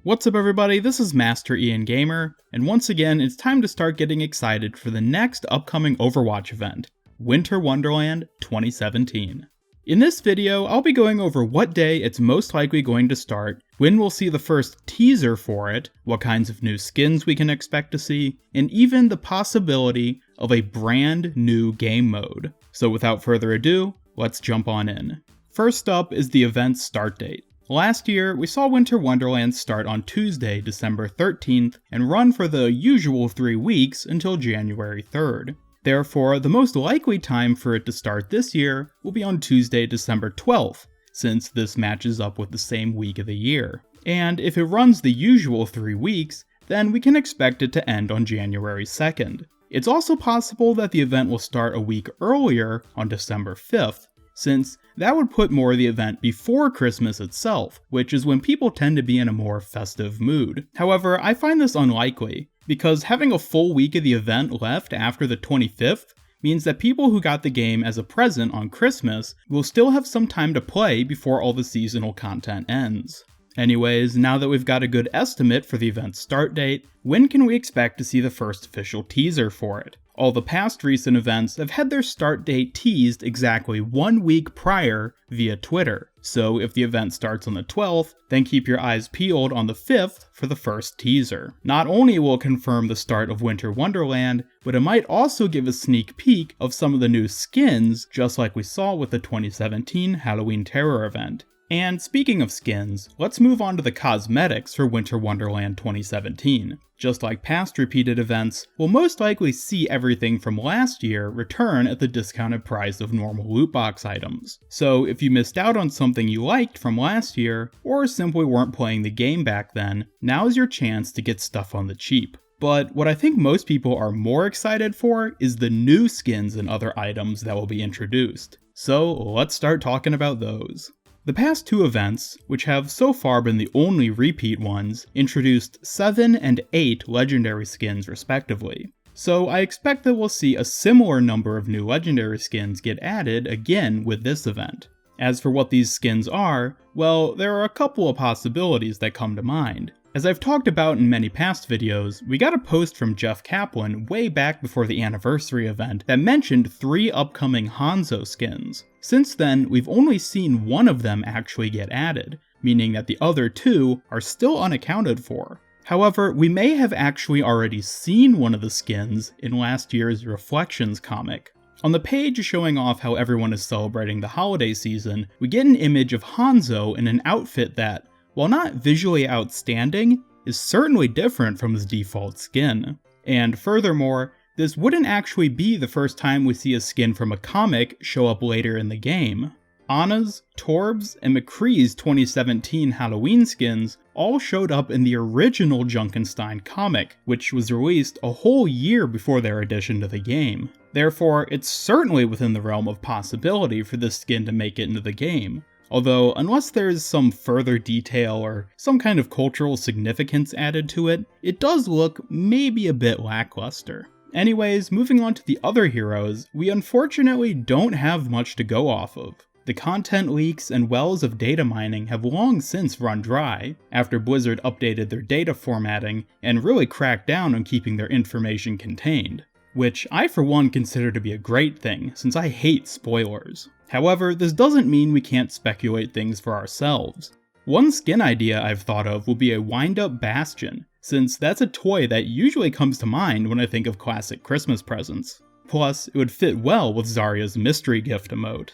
What's up everybody, this is Master Ian Gamer, and once again it's time to start getting excited for the next upcoming Overwatch event, Winter Wonderland 2017. In this video, I'll be going over what day it's most likely going to start, when we'll see the first teaser for it, what kinds of new skins we can expect to see, and even the possibility of a brand new game mode. So without further ado, let's jump on in. First up is the event's start date. Last year, we saw Winter Wonderland start on Tuesday, December 13th, and run for the usual 3 weeks until January 3rd. Therefore, the most likely time for it to start this year will be on Tuesday, December 12th, since this matches up with the same week of the year. And if it runs the usual 3 weeks, then we can expect it to end on January 2nd. It's also possible that the event will start a week earlier on December 5th, since that would put more of the event before Christmas itself, which is when people tend to be in a more festive mood. However, I find this unlikely, because having a full week of the event left after the 25th means that people who got the game as a present on Christmas will still have some time to play before all the seasonal content ends. Anyways, now that we've got a good estimate for the event's start date, when can we expect to see the first official teaser for it? All the past recent events have had their start date teased exactly 1 week prior via Twitter, so if the event starts on the 12th, then keep your eyes peeled on the 5th for the first teaser. Not only will it confirm the start of Winter Wonderland, but it might also give a sneak peek of some of the new skins, just like we saw with the 2017 Halloween Terror event. And speaking of skins, let's move on to the cosmetics for Winter Wonderland 2017. Just like past repeated events, we'll most likely see everything from last year return at the discounted price of normal loot box items. So if you missed out on something you liked from last year, or simply weren't playing the game back then, now's your chance to get stuff on the cheap. But what I think most people are more excited for is the new skins and other items that will be introduced. So let's start talking about those. The past 2 events, which have so far been the only repeat ones, introduced 7 and 8 legendary skins respectively. So I expect that we'll see a similar number of new legendary skins get added again with this event. As for what these skins are, well, there are a couple of possibilities that come to mind. As I've talked about in many past videos, we got a post from Jeff Kaplan way back before the anniversary event that mentioned 3 upcoming Hanzo skins. Since then, we've only seen 1 of them actually get added, meaning that the other 2 are still unaccounted for. However, we may have actually already seen one of the skins in last year's Reflections comic. On the page showing off how everyone is celebrating the holiday season, we get an image of Hanzo in an outfit that, while not visually outstanding, is certainly different from his default skin. And furthermore, this wouldn't actually be the first time we see a skin from a comic show up later in the game. Anna's, Torb's, and McCree's 2017 Halloween skins all showed up in the original Junkenstein comic, which was released a whole year before their addition to the game. Therefore, it's certainly within the realm of possibility for this skin to make it into the game. Although, unless there's some further detail or some kind of cultural significance added to it, it does look maybe a bit lackluster. Anyways, moving on to the other heroes, we unfortunately don't have much to go off of. The content leaks and wells of data mining have long since run dry, after Blizzard updated their data formatting and really cracked down on keeping their information contained. Which I for one consider to be a great thing, since I hate spoilers. However, this doesn't mean we can't speculate things for ourselves. One skin idea I've thought of will be a wind-up Bastion, since that's a toy that usually comes to mind when I think of classic Christmas presents. Plus, it would fit well with Zarya's mystery gift emote.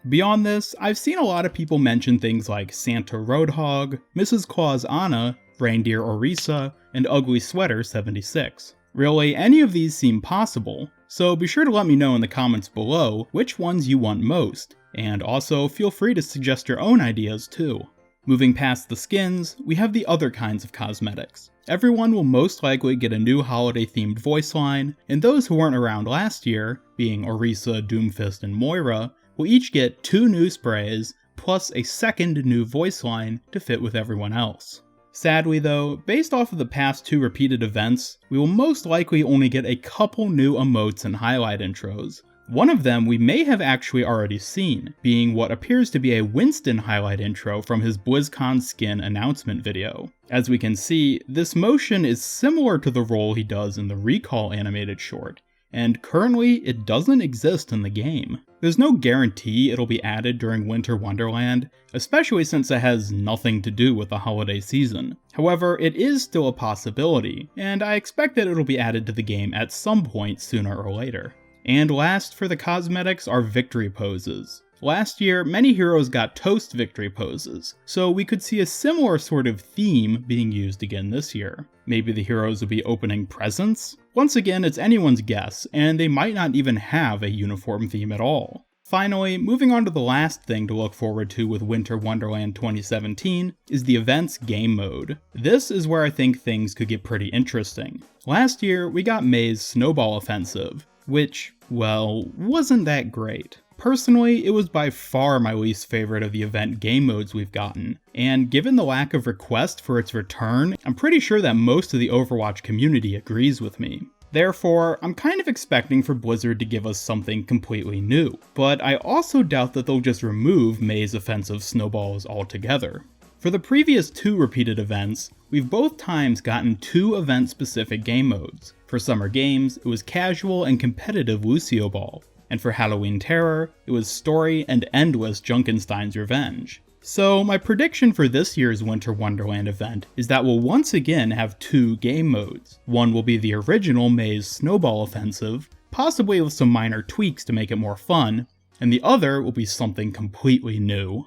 Beyond this, I've seen a lot of people mention things like Santa Roadhog, Mrs. Claus Anna, Reindeer Orisa, and Ugly Sweater 76. Really, any of these seem possible, so be sure to let me know in the comments below which ones you want most, and also feel free to suggest your own ideas too. Moving past the skins, we have the other kinds of cosmetics. Everyone will most likely get a new holiday-themed voice line, and those who weren't around last year, being Orisa, Doomfist, and Moira, will each get 2 new sprays, plus a second new voice line to fit with everyone else. Sadly though, based off of the past 2 repeated events, we will most likely only get a couple new emotes and highlight intros, One of them we may have actually already seen, being what appears to be a Winston highlight intro from his BlizzCon skin announcement video. As we can see, this motion is similar to the role he does in the Recall animated short, and currently it doesn't exist in the game. There's no guarantee it'll be added during Winter Wonderland, especially since it has nothing to do with the holiday season. However, it is still a possibility, and I expect that it'll be added to the game at some point sooner or later. And last for the cosmetics are victory poses. Last year, many heroes got toast victory poses, so we could see a similar sort of theme being used again this year. Maybe the heroes will be opening presents? Once again, it's anyone's guess, and they might not even have a uniform theme at all. Finally, moving on to the last thing to look forward to with Winter Wonderland 2017 is the event's game mode. This is where I think things could get pretty interesting. Last year, we got May's Snowball Offensive, which, well, wasn't that great. Personally, it was by far my least favorite of the event game modes we've gotten, and given the lack of request for its return, I'm pretty sure that most of the Overwatch community agrees with me. Therefore, I'm kind of expecting for Blizzard to give us something completely new, but I also doubt that they'll just remove May's offensive snowballs altogether. For the previous 2 repeated events, we've both times gotten 2 event-specific game modes. For Summer Games, it was Casual and Competitive Lucio Ball, and for Halloween Terror, it was Story and Endless Junkenstein's Revenge. So my prediction for this year's Winter Wonderland event is that we'll once again have 2 game modes. One will be the original May's Snowball Offensive, possibly with some minor tweaks to make it more fun, and the other will be something completely new.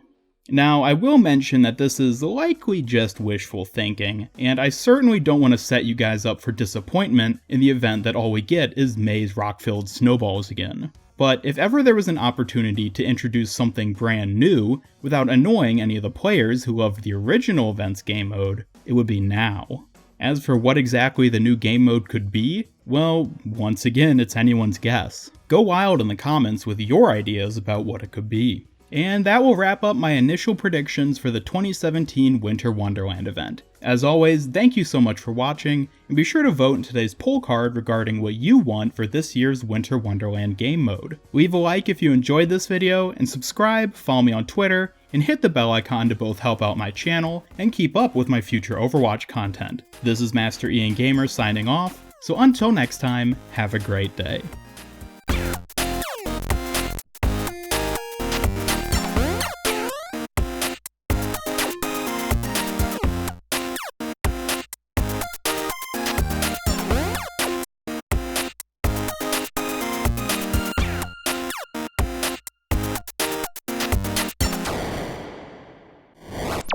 Now, I will mention that this is likely just wishful thinking, and I certainly don't want to set you guys up for disappointment in the event that all we get is May's rock-filled snowballs again. But if ever there was an opportunity to introduce something brand new without annoying any of the players who loved the original event's game mode, it would be now. As for what exactly the new game mode could be, well, once again, it's anyone's guess. Go wild in the comments with your ideas about what it could be. And that will wrap up my initial predictions for the 2017 Winter Wonderland event. As always, thank you so much for watching, and be sure to vote in today's poll card regarding what you want for this year's Winter Wonderland game mode. Leave a like if you enjoyed this video, and subscribe, follow me on Twitter, and hit the bell icon to both help out my channel and keep up with my future Overwatch content. This is Master Ian Gamer signing off, so until next time, have a great day.